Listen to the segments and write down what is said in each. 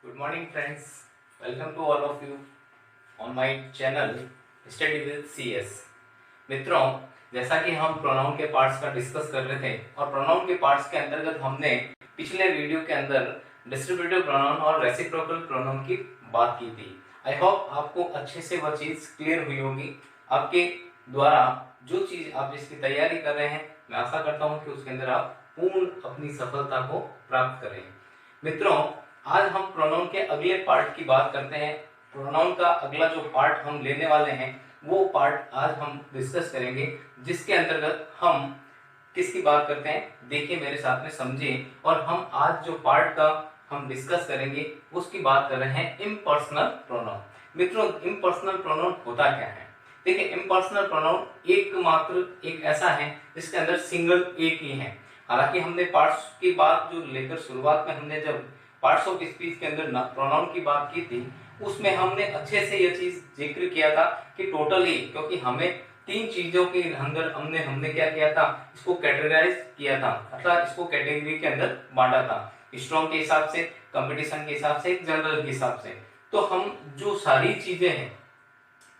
Good morning, friends. Welcome to all of you on my channel Study with CS. मित्रों, जैसा कि हम pronoun के पार्ट्स का डिस्कस कर रहे थे और प्रोनाउन के पार्ट्स के अंतर्गत हमने पिछले वीडियो के अंदर डिस्ट्रीब्यूटिव प्रोनाउन और रेसिप्रोकल प्रोनाउन की बात की थी। आई होप आपको अच्छे से वह चीज क्लियर हुई होगी। आपके द्वारा जो चीज आप जिसकी तैयारी कर रहे हैं, मैं आशा करता हूं कि उसके अंदर आप पूर्ण अपनी सफलता को प्राप्त करें। मित्रों, आज हम प्रोनाउन के अगले पार्ट की बात करते हैं। प्रोनाउन का अगला जो पार्ट हम लेने वाले हैं वो पार्ट आज हम डिस्कस करेंगे, जिसके अंतर्गत हम किसकी बात करते हैं, देखिए मेरे साथ में समझिए। और हम आज जो पार्ट का हम डिस्कस करेंगे उसकी बात कर रहे हैं इम्पर्सनल प्रोनाउन। मित्रों, इम्पर्सनल प्रोनाउन होता क्या है? देखिए, इम्पर्सनल प्रोनाउन एकमात्र एक ऐसा है जिसके अंदर सिंगल एक ही है। हालांकि हमने पार्ट्स की बात जो लेकर शुरुआत में हमने जब पार्ट्स ऑफ स्पीच के अंदर प्रोनाउन की बात की थी, उसमें हमने अच्छे से यह चीज जिक्र किया था कि टोटली, क्योंकि हमें तीन चीजों के अंदर हमने क्या किया था, इसको कैटेगराइज किया था, अर्थात इसको कैटेगरी के अंदर बांटा था, स्ट्रॉन्ग के हिसाब से, कंपटीशन के हिसाब से, जनरल के हिसाब से। तो हम जो सारी चीजें हैं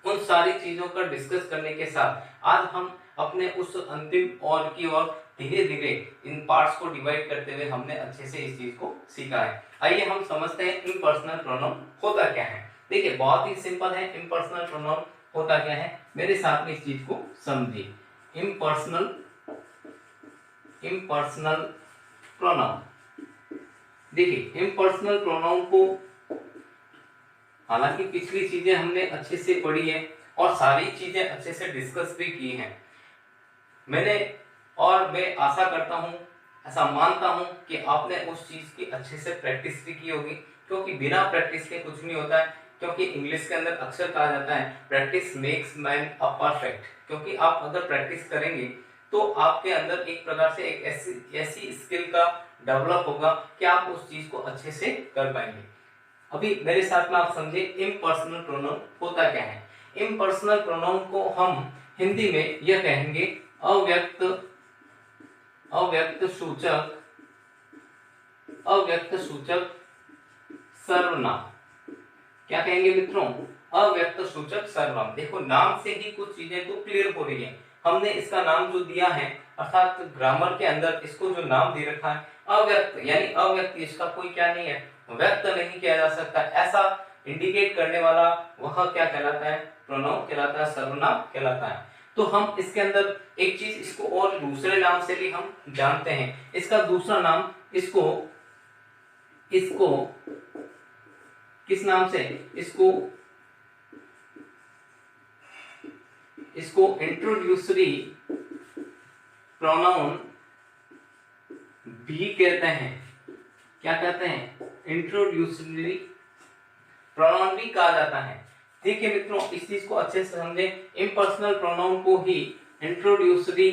उन सारी चीजों का डिस्कस करने के साथ आज हम अपने उस अंतिम और की ओर धीरे धीरे इन पार्ट्स को डिवाइड करते हुए हमने अच्छे से इस चीज को सीखा है। आइए हम समझते हैं इम्पर्सनल प्रोनाउन होता क्या है। देखिए, बहुत ही सिंपल है। इम्पर्सनल प्रोनाउन होता क्या है, मेरे साथ में इस चीज को समझिए। इम्पर्सनल प्रोनाउन, देखिए इम्पर्सनल प्रोनाउन को, हालांकि पिछली चीजें हमने अच्छे से पढ़ी है और सारी चीजें अच्छे से डिस्कस भी की हैं और मैं आशा करता हूं, ऐसा मानता हूं कि आपने उस चीज की अच्छे से प्रैक्टिस भी की होगी, क्योंकि बिना प्रैक्टिस के कुछ नहीं होता है। क्योंकि इंग्लिश के अंदर अक्सर कहा जाता है practice makes man a perfect. क्योंकि आप अगर प्रैक्टिस करेंगे तो आपके अंदर एक प्रकार से एक ऐसी स्किल का डेवलप होगा कि आप उस चीज को अच्छे से कर पाएंगे। अभी मेरे साथ में आप समझे इम्पर्सनल प्रोनाउन होता क्या है। इम्पर्सनल प्रोनाउन को हम हिंदी में यह कहेंगे अव्यक्त सूचक सर्वनाम। क्या कहेंगे मित्रों? अव्यक्त सूचक सर्वनाम। देखो, नाम से ही कुछ चीजें तो क्लियर हो रही है। हमने इसका नाम जो दिया है, अर्थात ग्रामर के अंदर इसको जो नाम दे रखा है अव्यक्त, यानी अव्यक्त, इसका कोई क्या नहीं है, व्यक्त नहीं किया जा सकता, ऐसा इंडिकेट करने वाला वह क्या कहलाता है? प्रोनाउन कहलाता है, सर्वनाम कहलाता है। तो हम इसके अंदर एक चीज, इसको और दूसरे नाम से भी हम जानते हैं। इसका दूसरा नाम, इसको किस नाम से, इसको इंट्रोड्यूसरी प्रोनाउन भी कहते हैं। क्या कहते हैं? इंट्रोड्यूसरी प्रोनाउन भी कहा जाता है। देखिए मित्रों, इस चीज को अच्छे से समझे। इम्पर्सनल प्रोनाउन को ही इंट्रोड्यूसरी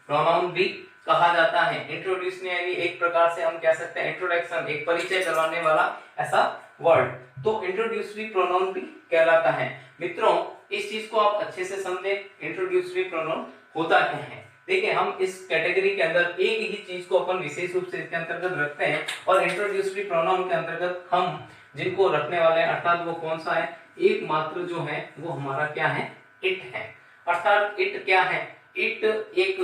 प्रोनाउन भी कहा जाता है। इंट्रोड्यूसरी यानी एक प्रकार से हम कह सकते हैं इंट्रोडक्शन, एक परिचय करवाने वाला ऐसा वर्ड, तो इंट्रोड्यूसरी प्रोनाउन भी कहलाता है। मित्रों, इस चीज को आप अच्छे से समझे, इंट्रोड्यूसरी प्रोनाउन होता क्या है। देखिए, हम इस कैटेगरी के अंदर एक ही चीज को अपन विशेष रूप से इसके अंतर्गत रखते हैं, और इंट्रोड्यूसरी प्रोनाउन के अंतर्गत हम जिनको रखने वाले हैं, अर्थात वो कौन सा है, एकमात्र जो है वो हमारा क्या है, इट है। अर्थात इट क्या है? इट एक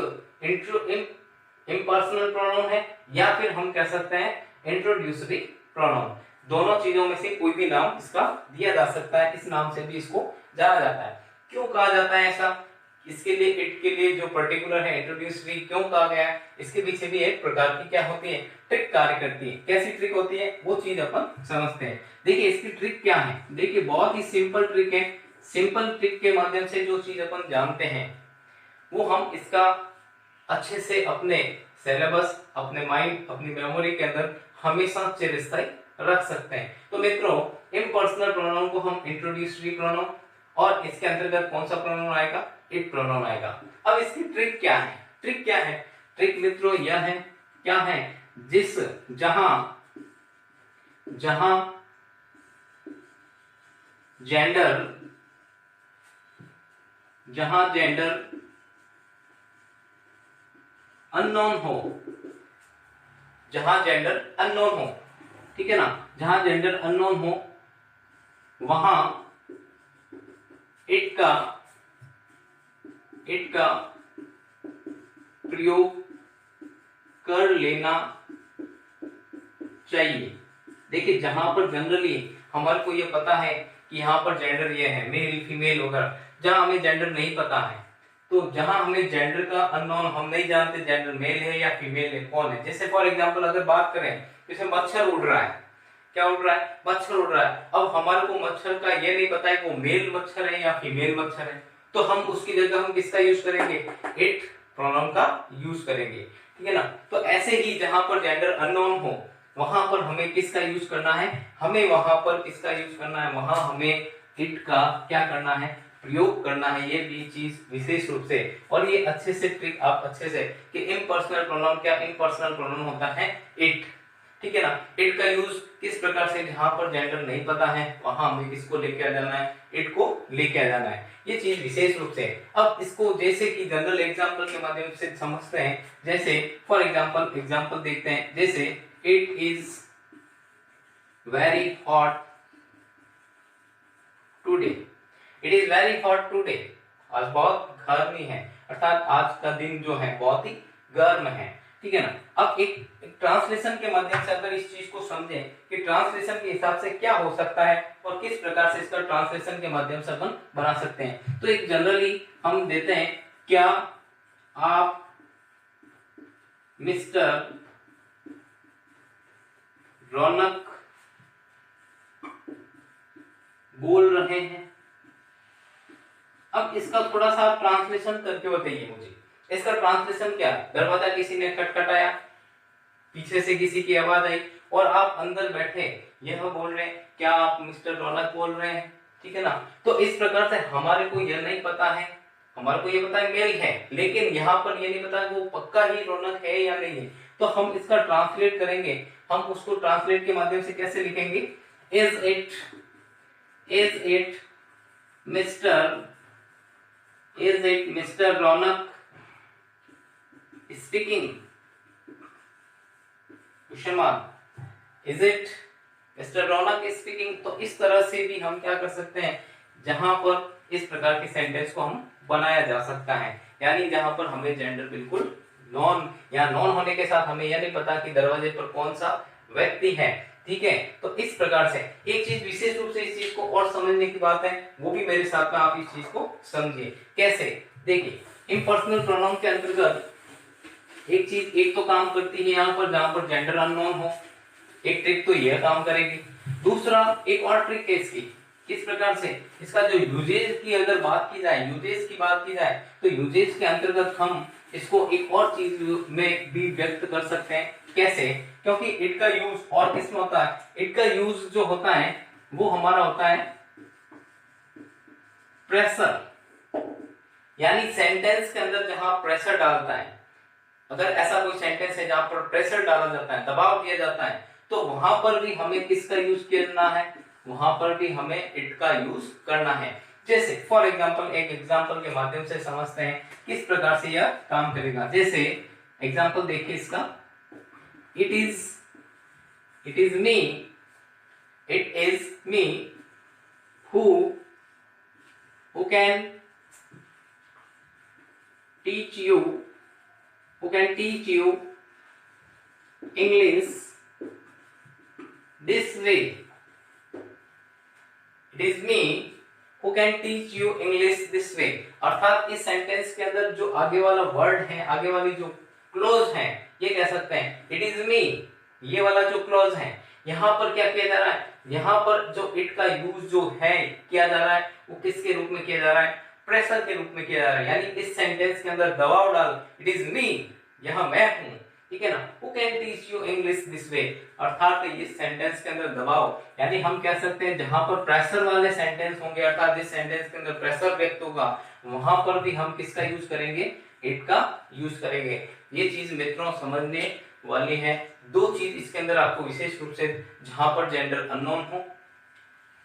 इम्पर्सनल प्रोनाउन है, या फिर हम कह सकते हैं इंट्रोड्यूसरी प्रोनाउन। दोनों चीजों में से कोई भी नाम इसका दिया जा सकता है, इस नाम से भी इसको जाना जाता है। क्यों कहा जाता है ऐसा? इसके लिए, इट के लिए जो पर्टिकुलर है इंट्रोड्यूसरी क्यों कहा गया है, इसके पीछे भी एक प्रकार की क्या होती है, ट्रिक कार्य करती है। कैसी ट्रिक होती है वो चीज अपन समझते हैं। देखिए, इसकी ट्रिक क्या है। देखिए, बहुत ही सिंपल ट्रिक है। सिंपल ट्रिक के माध्यम से जो चीज अपन जानते हैं वो हम इसका अच्छे से अपने सिलेबस, अपने माइंड, अपनी मेमोरी के अंदर हमेशा चिरस्थायी रख सकते हैं। तो मित्रों, इम्पर्सनल प्रोनाउन को हम इंट्रोड्यूसरी प्रोनाउन, और इसके अंतर्गत कौन सा प्रोनाउन आएगा? इट प्रोनाउन आएगा। अब इसकी ट्रिक क्या है? ट्रिक क्या है? ट्रिक मित्रों यह है, क्या है, जहां जेंडर अननोन हो, ठीक है ना, जहां जेंडर अननोन हो वहां इट का प्रयोग कर लेना चाहिए। देखिए जहां पर जनरली हमारे को ये पता है कि यहाँ पर जेंडर ये है मेल फीमेल वगैरह, जहां हमें जेंडर नहीं पता है, तो जहां हमें जेंडर का अननोन, हम नहीं जानते जेंडर मेल है या फीमेल है, कौन है। जैसे फॉर एग्जांपल अगर बात करें, जैसे मच्छर उड़ रहा है, क्या उड़ रहा है, मच्छर उड़ रहा है। अब हमारे को मच्छर का ये नहीं पता है कि वो मेल मच्छर है या फीमेल मच्छर है, तो हम उसकी जगह हम किसका यूज करेंगे, इट प्रोनाउन का यूज करेंगे, ठीक है ना। तो ऐसे ही जहां पर जेंडर अननोन हो वहां पर हमें किसका यूज करना है, हमें वहां पर किसका यूज करना है, वहां हमें इट का क्या करना है, प्रयोग करना है। ये भी चीज विशेष रूप से, और ये अच्छे से ट्रिक आप अच्छे से कि इम्पर्सनल प्रोनाउन, क्या इम्पर्सनल प्रोनाउन होता है इट, ठीक है ना। इट का यूज किस प्रकार से, जहां पर जेंडर नहीं पता है वहां हमें किसको लेके आ जाना है, इट को लेके आ जाना है। ये चीज विशेष रूप से। अब इसको जैसे कि जनरल एग्जांपल के माध्यम से समझते हैं, जैसे फॉर एग्जांपल देखते हैं, जैसे it is very hot today, it is very hot today, आज बहुत गर्मी है, अर्थात आज का दिन जो है बहुत ही गर्म है, ठीक है ना। अब एक ट्रांसलेशन के माध्यम से अगर इस चीज को समझें कि ट्रांसलेशन के हिसाब से क्या हो सकता है और किस प्रकार से इसका ट्रांसलेशन के माध्यम से अपन बना सकते हैं, तो एक जनरली हम देते हैं, क्या आप मिस्टर रौनक बोल रहे हैं। अब इसका थोड़ा सा ट्रांसलेशन करके बताइए मुझे, इसका ट्रांसलेशन क्या है। दरवाजा किसी ने खटखटाया, पीछे से किसी की आवाज आई और आप अंदर बैठे यह बोल रहे हैं, क्या आप मिस्टर रौनक बोल रहे हैं, ठीक है ना। तो इस प्रकार से हमारे को यह नहीं पता है, हमारे को ये पता है मेल है, लेकिन यहाँ पर ये नहीं पता वो पक्का ही रौनक है या नहीं है, तो हम इसका ट्रांसलेट करेंगे। हम उसको ट्रांसलेट के माध्यम से कैसे लिखेंगे, is it mister Raunak speaking, question mark, is it mister Raunak speaking. तो इस तरह से भी हम क्या कर सकते हैं, जहां पर इस प्रकार के सेंटेंस को हम बनाया जा सकता है, यानी जहां पर हमें जेंडर बिल्कुल नॉन या नॉन होने के साथ हमें यह नहीं पता कि दरवाजे पर कौन सा व्यक्ति है, ठीक है। तो इस प्रकार से एक चीज विशेष रूप से इस चीज को और समझने की बात है, वो भी मेरे साथ में आप इस चीज को समझिए। कैसे, देखिए इम्पर्सनल प्रोनाउन के अंतर्गत एक चीज एक तो काम करती है यहाँ पर जहां पर जेंडर अननोन हो, एक ट्रिक तो यह काम करेगी। दूसरा एक और ट्रिक है इसकी, किस प्रकार से, इसका जो यूजेज की अगर बात की जाए, यूजेज की बात की जाए, तो यूजेज के अंतर्गत हम इसको एक और चीज में भी व्यक्त कर सकते हैं। कैसे, क्योंकि इट का यूज और किसमें होता है, इट का यूज जो होता है वो हमारा होता है प्रेशर, यानी सेंटेंस के अंदर जहां प्रेशर डालता है, अगर ऐसा कोई सेंटेंस है जहां पर प्रेशर डाला जाता है, दबाव दिया जाता है, तो वहां पर भी हमें किसका यूज करना है, वहां पर भी हमें इट का यूज करना है। जैसे फॉर एग्जांपल एक एग्जांपल के माध्यम से समझते हैं किस प्रकार से यह काम करेगा। जैसे एग्जांपल देखिए इसका, it is me who can teach you English this way. It is me who can teach you English this way। अर्थात इस सेंटेंस के अंदर जो आगे वाला वर्ड है, आगे वाली जो क्लोज है, ये कह सकते हैं इट इज मी, ये वाला जो क्लोज है, यहाँ पर क्या किया जा रहा है, यहाँ पर जो इट का यूज जो है किया जा रहा है वो किसके रूप में किया जा रहा है, प्रेशर के रूप में किया जा रहा है। यानी इस सेंटेंस के अंदर दबाव डाल, इट इज मी, यहाँ मैं हूँ, ठीक है ना, who can teach you English this way, अर्थात इस सेंटेंस के अंदर दबाव, यानी हम कह सकते हैं जहां पर प्रेशर वाले सेंटेंस होंगे, अर्थात जिस सेंटेंस के अंदर प्रेशर व्यक्त होगा, वहां पर भी हम किसका यूज करेंगे, इट का यूज करेंगे। ये चीज मित्रों समझने वाली है। दो चीज इसके अंदर आपको विशेष रूप से, जहां पर जेंडर अननोन हो,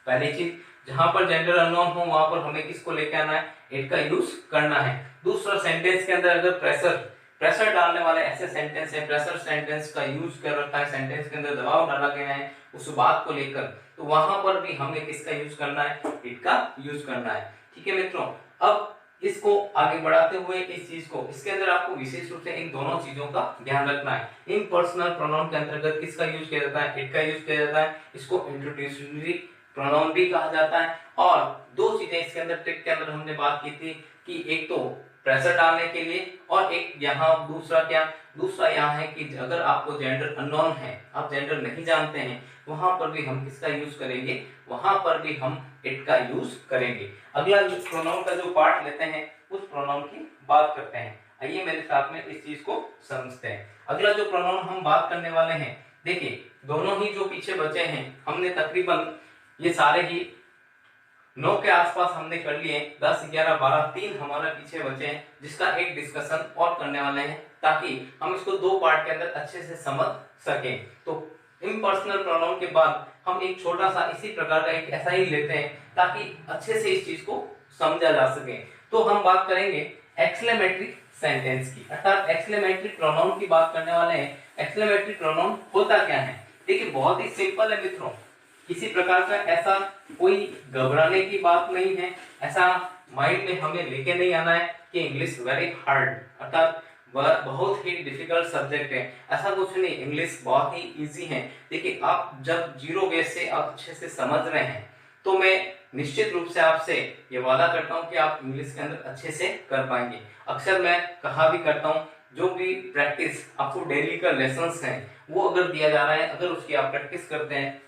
पहली चीज जहां पर जेंडर अननोन हो वहां पर हमें किसको लेके आना है, इट का यूज करना है। दूसरा सेंटेंस के अंदर अगर प्रेशर प्रेशर डालने वाले ऐसे सेंटेंस है, प्रेशर सेंटेंस का यूज कर रखा है, सेंटेंस के अंदर दबाव डाला गया है उस बात को लेकर, तो वहां पर भी हमें किसका यूज करना है, इट का यूज करना है। ठीक है मित्रों, अब इसको आगे बढ़ाते हुए इस चीज को, इसके अंदर आपको विशेष रूप से इन दोनों चीजों का ध्यान रखना है। इन पर्सनल प्रोनाउन के अंतर्गत किसका यूज किया जाता है, इट का यूज किया जाता है। इसको इंट्रोड्यूसरी प्रोनाउन भी कहा जाता है। और दो चीजें इसके अंदर ट्रिक के अंदर हमने बात की थी कि एक तो प्रेशर डालने के लिए, और एक यहाँ दूसरा क्या, दूसरा यहाँ है कि अगर आपको जेंडर अननोन है, आप जेंडर नहीं जानते हैं, वहां पर भी हम किसका यूज करेंगे, वहां पर भी हम इट का यूज करेंगे। अगला प्रोनाउन का जो पार्ट लेते हैं उस प्रोनाउन की बात करते हैं। आइए मेरे साथ में इस चीज को समझते हैं। अगला जो प्रोनाउन हम बात करने वाले हैं, देखिए दोनों ही जो पीछे बचे हैं, हमने तकरीबन ये सारे ही 9 के आसपास हमने कर लिए, 10, 11, 12, 3 हमारे पीछे बचे हैं, जिसका एक डिस्कशन और करने वाले हैं ताकि हम इसको दो पार्ट के अंदर अच्छे से समझ सकें। तो इम्पर्सनल प्रोनाउन के बाद हम एक छोटा सा इसी प्रकार का एक ऐसा ही लेते हैं ताकि अच्छे से इस चीज को समझा जा सके। तो हम बात करेंगे एक्सक्लेमेटरी सेंटेंस की, अर्थात एक्सक्लेमेटरी प्रोनाउन की बात करने वाले हैं। एक्सक्लेमेटरी प्रोनाउन होता क्या है, देखिए बहुत ही सिंपल है मित्रों, किसी प्रकार का ऐसा कोई घबराने की बात नहीं है, ऐसा माइंड में हमें लेके नहीं आना है कि इंग्लिश वेरी हार्ड, अर्थात वह बहुत ही डिफिकल्ट सब्जेक्ट है, ऐसा कुछ नहीं, इंग्लिश बहुत ही इजी है। देखिए आप जब जीरो बेस से आप अच्छे से समझ रहे हैं तो मैं निश्चित रूप से आपसे ये वादा करता हूं कि आप इंग्लिश के अंदर अच्छे से कर पाएंगे। अक्सर मैं कहा भी करता हूं, जो भी प्रैक्टिस आपको डेली का लेसन्स है वो अगर दिया जा रहा है, अगर उसकी आप प्रैक्टिस करते हैं,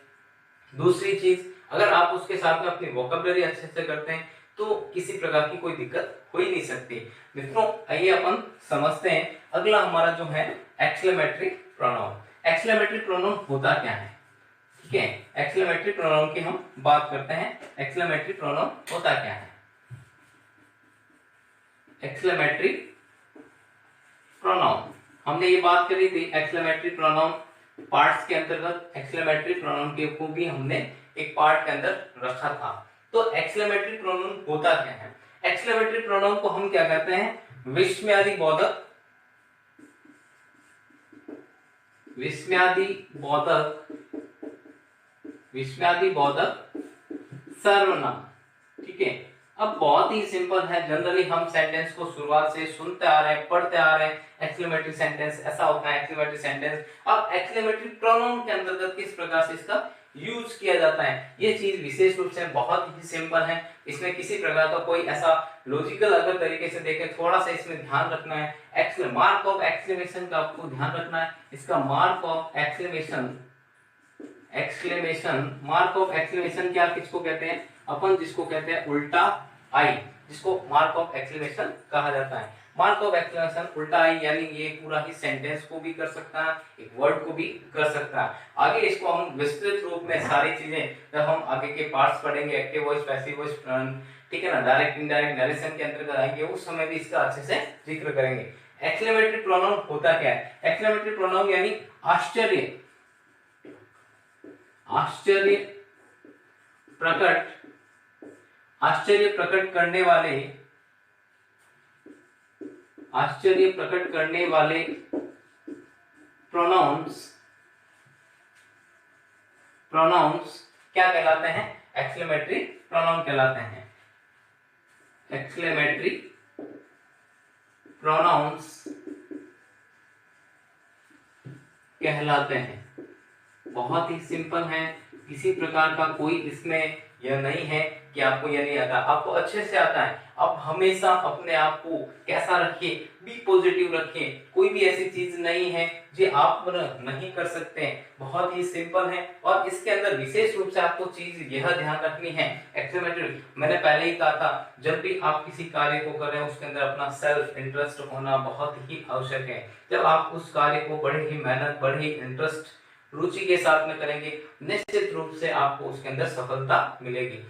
दूसरी चीज अगर आप उसके साथ में अपनी वोकैबुलरी अच्छे से करते हैं तो किसी प्रकार की कोई दिक्कत हो ही नहीं सकती। मित्रों आइए अपन समझते हैं। अगला हमारा जो है एक्सक्लेमेटरी प्रोनाउन। एक्सक्लेमेटरी प्रोनाउन होता क्या है, ठीक है, एक्सक्लेमेटरी प्रोनाउन की हम बात करते हैं। एक्सक्लेमेटरी प्रोनाउन होता क्या है, एक्सक्लेमेटरी प्रोनाउन हमने ये बात करी थी, एक्सक्लेमेटरी प्रोनाउन पार्ट्स के अंतर्गत एक्सक्लेमेटरी प्रोनाउन के को भी हमने एक पार्ट के अंदर रखा था। तो एक्सक्लेमेटरी प्रोनाउन होता क्या है, एक्सक्लेमेटरी प्रोनाउन को हम क्या कहते हैं, विस्मयादि बोधक, विस्मयादि बोधक, विस्मयादि बोधक सर्वनाम। ठीक है, अब बहुत ही सिंपल है, जनरली हम सेंटेंस को शुरुआत से सुनते आ रहे हैं, पढ़ते आ रहे हैं, एक्सक्लेमेटरी सेंटेंस ऐसा होता है, एक्सक्लेमेटरी सेंटेंस। अब एक्सक्लेमेटरी प्रोनाउन के अंतर्गत किस प्रकार से इसका यूज किया जाता है, ये चीज विशेष रूप से बहुत ही सिंपल है, इसमें किसी प्रकार का कोई ऐसा लॉजिकल अगर तरीके से देखें, थोड़ा सा इसमें ध्यान रखना है। मार्क ऑफ एक्सक्लेमेशन का आपको ध्यान रखना है, इसका mark of exclamation, exclamation, mark of exclamation क्या किसको कहते हैं, अपन जिसको कहते हैं उल्टा आई, जिसको मार्क ऑफ एक्सक्लेमेशन कहा जाता है। मार्क ऑफ एक्सक्लेमेशन उल्टा आई यानी ये पूरा ही सेंटेंस को भी कर सकता है, एक वर्ड को भी कर सकता है। आगे इसको हम विस्तृत रूप में सारी चीजें जब हम आगे के पार्ट्स पढ़ेंगे, एक्टिव वॉइस, पैसिव वॉइस, ठीक है ना, डायरेक्ट इनडायरेक्ट नरेशन के अंतर्गत आएंगे, उस समय भी इसका अच्छे से जिक्र करेंगे। एक्सक्लेमेटरी प्रोनाउन होता क्या है, एक्सक्लेमेटरी प्रोनाउन यानी आश्चर्य, आश्चर्य प्रकट, आश्चर्य प्रकट करने वाले, आश्चर्य प्रकट करने वाले प्रोनाउंस, प्रोनाउंस क्या कहलाते हैं, एक्सक्लेमेटरी प्रोनाउन कहलाते हैं। एक्सक्लेमेटरी प्रोनाउंस कहलाते हैं। बहुत ही सिंपल है, किसी प्रकार का कोई इसमें यह नहीं है कि आपको यह नहीं आता, आपको अच्छे से आता है। आप हमेशा अपने आप को कैसा रखिए, बी पॉजिटिव रखिए, कोई भी ऐसी चीज नहीं है जो आप नहीं कर सकते हैं, बहुत ही सिंपल है। और इसके अंदर विशेष रूप से आपको चीज यह ध्यान रखनी है, एक्सक्लेमेटरी मैंने पहले ही कहा था, जब भी आप किसी कार्य को कर रहे हैं उसके अंदर अपना सेल्फ इंटरेस्ट होना बहुत ही आवश्यक है। जब आप उस कार्य को बड़े ही मेहनत, बड़े ही इंटरेस्ट, रुचि के साथ में करेंगे, निश्चित रूप से आपको उसके अंदर सफलता मिलेगी।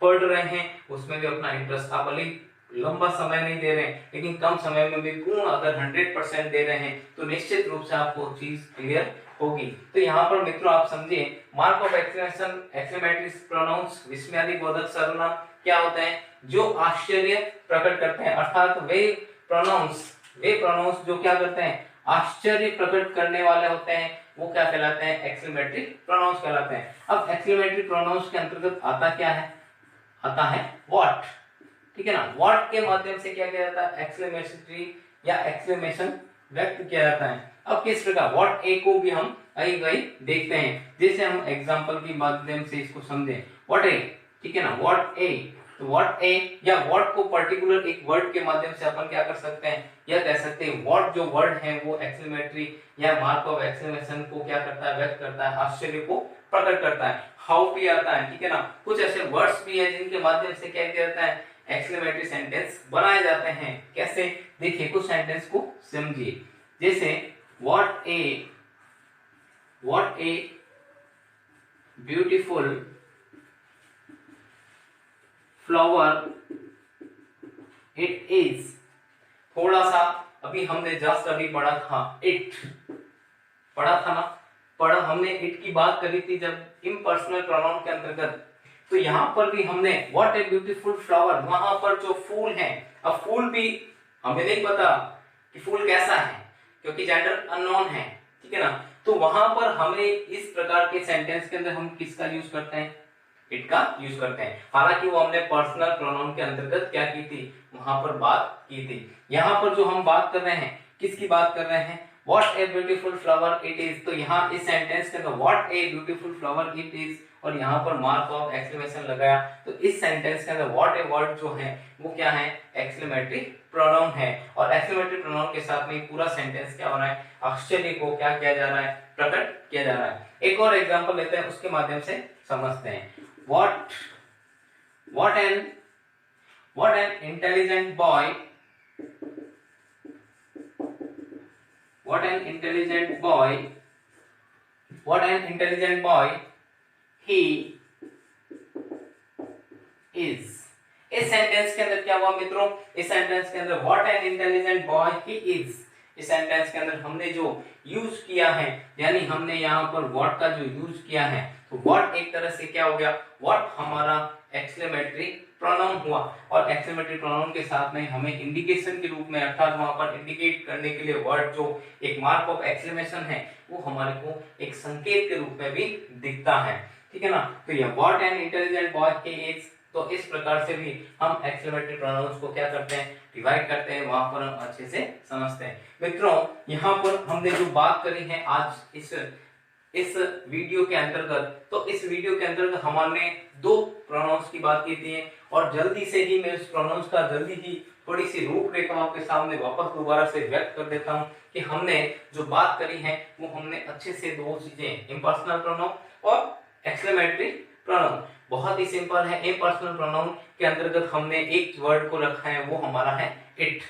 पढ़ रहे हैं उसमें भी अपना इंटरेस्ट, आप भले लंबा समय नहीं दे रहे हैं लेकिन कम समय में भी पूर्ण अगर 100% दे रहे हैं तो निश्चित रूप से आपको चीज क्लियर होगी। तो यहाँ पर मित्रों आप समझिए, mark of exclamation, exclamatory pronouns, विस्मयादि बोधक सर्वनाम क्या होते हैं, जो आश्चर्य प्रकट करते हैं, अर्थात वे प्रोनाउंस वे प्रोनाउंस जो क्या करते हैं, आश्चर्य प्रकट करने वाले होते हैं, वो क्या कहलाते हैं, एक्सक्लेमेटरी प्रोनाउंस कहलाते हैं। अब एक्सक्लेमेटरी प्रोनाउंस के अंतर्गत आता क्या है, आता है व्हाट, ठीक है ना। व्हाट के माध्यम से क्या किया जाता है, एक्सक्लेमेटरी या एक्सक्लेमेशन व्यक्त किया जाता है। अब किस प्रकार व्हाट ए को भी हम आई गई देखते हैं, जैसे हम एग्जांपल के माध्यम से इसको समझें। व्हाट ए, ठीक है ना, व्हाट ए, तो व्हाट ए या व्हाट को पर्टिकुलर एक वर्ड के माध्यम से अपन क्या कर सकते हैं, यह कह सकते हैं व्हाट जो वर्ड है वो एक्सक्लेमेटरी या मार्क ऑफ एक्सक्लेमेशन को क्या करता है, व्यक्त करता है, आश्चर्य को प्रकट करता है। हाउ भी आता है, ठीक है ना, कुछ ऐसे वर्ड्स भी है जिनके माध्यम से क्या किया जाता है, एक्सक्लेमेटरी सेंटेंस बनाए जाते हैं। कैसे, देखिए कुछ सेंटेंस को समझिए, जैसे what a beautiful flower it is. थोड़ा सा अभी हमने जस्ट अभी पढ़ा था इट, पढ़ा था ना, हमने इट की बात करी थी जब इम्पर्सनल प्रोनाउन के अंतर्गत। तो यहाँ पर भी हमने व्हाट ए ब्यूटीफुल फ्लावर, वहां पर जो फूल है, अब फूल भी हमें नहीं पता कि फूल कैसा है क्योंकि जेंडर अननोन है, ठीक है ना। तो वहां पर हमें इस प्रकार के सेंटेंस के अंदर हम किसका यूज करते हैं, इट का यूज करते हैं। हालांकि वो हमने पर्सनल प्रोनाउन के अंतर्गत क्या की थी, वहां पर बात की थी। यहाँ पर जो हम बात कर रहे हैं, किसकी बात कर रहे हैं, what a beautiful flower it is. तो यहाँ इस सेंटेंस के अंदर what a beautiful flower it is और यहाँ पर मार्क ऑफ एक्सक्लेमेशन लगाया, तो इस सेंटेंस के अंदर व्हाट ए वर्ड जो है वो क्या है, एक्सक्लेमेटरी प्रोनाउन है। और एक्सक्लेमेटरी प्रोनाउन के साथ में पूरा सेंटेंस क्या हो रहा है, आश्चर्य को क्या किया जा रहा है, प्रकट किया जा रहा है। एक और एग्जांपल लेते हैं, उसके माध्यम से समझते हैं। what an intelligent boy, what an intelligent boy he is। इस सेंटेंस के अंदर क्या हुआ मित्रों, इस सेंटेंस के अंदर what an intelligent boy he is, इस सेंटेंस के अंदर हमने जो यूज किया है, यानी हमने यहाँ पर what का जो यूज किया है, तो what एक तरह से क्या हो गया, what हमारा एक्सक्लेमेटरी प्रोनाउन हुआ। और एक्सक्लेमेटरी प्रोनाउन के साथ में हमें इंडिकेशन के रूप में, अर्थात वहां पर इंडिकेट करने के लिए वर्ड जो एक मार्क ऑफ एक्सक्लेमेशन है वो हमारे को एक संकेत के रूप में भी दिखता है, ठीक है ना। तो ये what an intelligent boy he is, तो इस प्रकार से भी हम एक्सक्लेमेटरी प्रोनाउंस को क्या करते हैं, डिवाइड करते हैं, वहां पर हम अच्छे से समझते हैं। मित्रों यहाँ पर हमने जो बात करी है आज इस वीडियो के अंतर्गत, तो इस वीडियो के अंतर्गत हमने दो प्रोनाउंस की बात की थी और जल्दी से ही मैं इस प्रोनाउंस का जल्दी ही थोड़ी सी रूपरेखा आपके सामने वापस दोबारा से व्यक्त कर देता हूं कि हमने जो बात करी है वो हमने अच्छे से दो चीजें, इम्पर्सनल प्रोनाउन और एक्सक्लेमेटरी प्रोनाउन, बहुत ही सिंपल है। इम्पर्सनल प्रोनाउन के अंतर्गत हमने एक वर्ड को रखा है, वो हमारा है इट,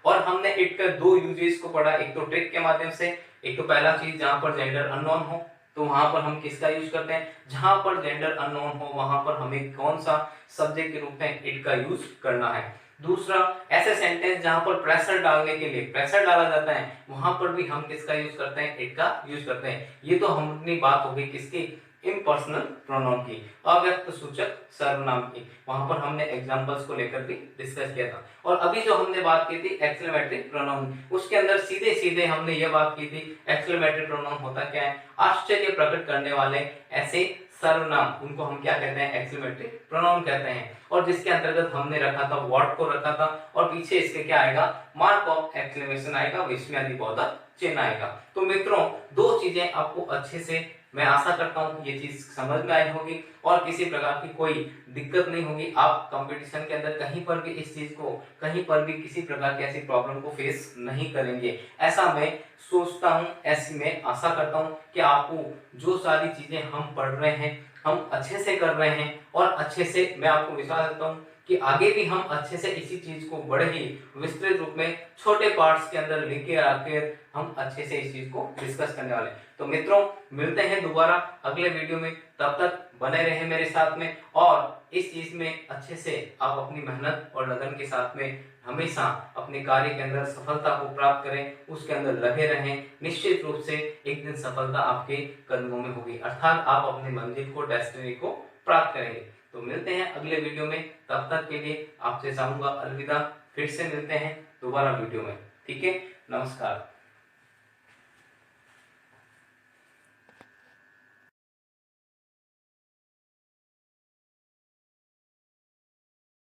और हमने इट का दो यूजेस को पढ़ा, एक तो ट्रिक के माध्यम से, एक तो पहला चीज जहां पर जेंडर अननोन हो तो वहां पर हम किसका यूज करते हैं, जहां पर जेंडर अननोन हो वहां पर हमें कौन सा सब्जेक्ट के रूप में इट का यूज करना है। दूसरा, ऐसे सेंटेंस जहां पर प्रेशर डालने के लिए प्रेशर डाला जाता है वहां पर भी हम किसका यूज करते हैं, इट का यूज करते हैं। ये तो हम अपनी बात हो गई किसकी, इम्पर्सनल प्रोनाउन की, अव्यक्त सूचक सर्वनाम की, वहां पर हमने एग्जांपल्स को लेकर भी डिस्कस किया था। और अभी जो हमने बात की थी एक्सक्लेमेटरी प्रोनाउन, उसके अंदर सीधे सीधे हमने ये बात की थी एक्सक्लेमेटरी प्रोनाउन होता क्या है, आश्चर्य प्रकट करने वाले ऐसे सर्वनाम, उनको हम क्या कहते हैं, एक्सक्लेमेटरी प्रोनाउन कहते हैं। और जिसके अंतर्गत हमने रखा था व्हाट को रखा था और पीछे इसके क्या आएगा, मार्क ऑफ एक्सक्लेमेशन आएगा, विस्मयादि बोधक चिन्ह आएगा। तो मित्रों दो चीजें आपको अच्छे से, मैं आशा करता हूं ये चीज समझ में आई होगी और किसी प्रकार की कोई दिक्कत नहीं होगी। आप कंपटीशन के अंदर कहीं पर भी इस चीज को, कहीं पर भी किसी प्रकार की ऐसी प्रॉब्लम को फेस नहीं करेंगे, ऐसा मैं सोचता हूं, ऐसी मैं आशा करता हूं कि आपको जो सारी चीजें हम पढ़ रहे हैं हम अच्छे से कर रहे हैं और अच्छे से, मैं आपको विश्वास देता हूं कि आगे भी हम अच्छे से इसी चीज को बड़े ही विस्तृत रूप में छोटे पार्ट्स के अंदर लेके आकर हम अच्छे से इस चीज को डिस्कस करने वाले हैं। तो मित्रों मिलते हैं दोबारा अगले वीडियो में, तब तक बने रहें मेरे साथ में और इस चीज में अच्छे से आप अपनी मेहनत और लगन के साथ में हमेशा अपने कार्य के अंदर सफलता को प्राप्त करें, उसके अंदर लगे रहें। निश्चित रूप से एक दिन सफलता आपके कदमों में होगी, अर्थात आप अपनी मंजिल को, डेस्टिनी को प्राप्त करेंगे। तो मिलते हैं अगले वीडियो में, तब तक के लिए आपसे चाहूंगा अलविदा, फिर से मिलते हैं दोबारा वीडियो में। ठीक है, नमस्कार।